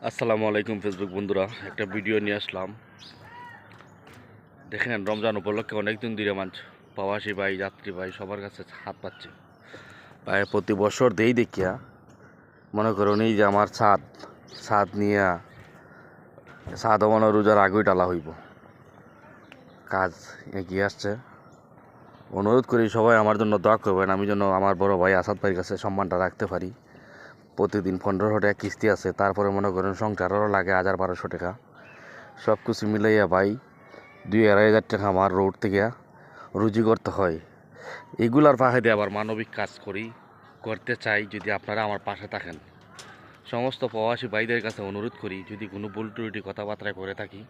আসসালামু আলাইকুম ফেসবুক বন্ধুরা, একটা ভিডিও নিয়ে আসলাম। দেখেন, রমজান উপলক্ষে অনেকদিন ধরে প্রবাসী ভাই, যাত্রী ভাই সবার কাছে হাত পাচ্ছে। ভাই প্রতি বছর দেই দেখিয়া মনে করুন এই যে আমার ছাদ নিয়ে ছাদ মনে রোজার আগুই টালা হইব, কাজ এগিয়ে আসছে। অনুরোধ করি সবাই আমার জন্য দোয়া করবেন, আমি যেন আমার বড় ভাই আসাদ ভাইয়ের কাছে সম্মানটা রাখতে পারি। প্রতিদিন 1500 টাকা কিস্তি আছে, তারপরে মনে করেন সংসারেরও লাগে 1200 টাকা। সব কিছু মিলাইয়া ভাই 2-2.5 হাজার টাকা আমার রোড থেকে রুজি করতে হয়। এগুলার ফাঁকে আবার মানবিক কাজ করতে চাই। যদি আপনারা আমার পাশে থাকেন, সমস্ত প্রবাসী ভাইদের কাছে অনুরোধ করি, যদি কোনো ভুল ত্রুটি কথাবার্তা করে থাকি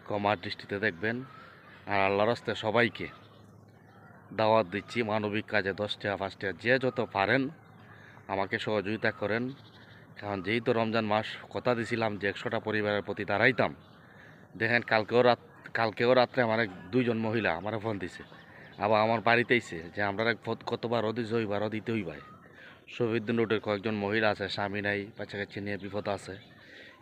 ক্ষমার দৃষ্টিতে দেখবেন। আর আল্লাহর রাস্তে সবাইকে দাওয়াত দিচ্ছি, মানবিক কাজে 10 টাকা 5 টাকা যে যত পারেন আমাকে সহযোগিতা করেন। কারণ যেহেতু রমজান মাস, কথা দিছিলাম যে 100টা পরিবারের প্রতি দাঁড়াইতাম। দেখেন, কালকেও রাত্রে আমার 2জন মহিলা আমার ফোন দিছে, আবার আমার বাড়িতে আইছে যে আমরা কতবার দিছে, ওইবারও দিতে হইবাই। শহীদুদ্দিন রোডের কয়েকজন মহিলা আছে, স্বামী নাই, বাচ্চা কাচ্চা নিয়ে বিপদ আছে।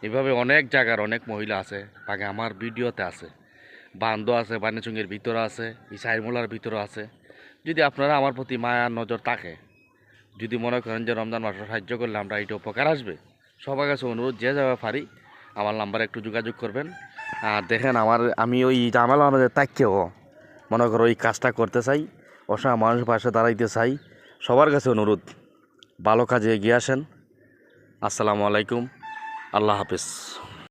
এভাবে অনেক জায়গার অনেক মহিলা আছে, বাকি আমার ভিডিওতে আছে। বান্দো আছে, বানিচুঙ্গের ভিতরে আছে, ইসাইমুলার ভিতরে আছে। যদি আপনারা আমার প্রতি মায়ার নজর থাকে, যদি মনে করেন যে রমজান মাসে সাহায্য করলে আমরা এটা উপকার আসবে, সবার কাছে অনুরোধ, যে যাবে পারি আমার নাম্বারে একটু যোগাযোগ করবেন। আর দেখেন, আমি ওই ঝামেলা আমাদের তাকিয়েও মনে করো ওই কাজটা করতে চাই, অসহায় মানুষের পাশে দাঁড়াইতে চাই। সবার কাছে অনুরোধ, ভালো কাজে এগিয়ে আসেন। আসসালামু আলাইকুম, আল্লাহ হাফেজ।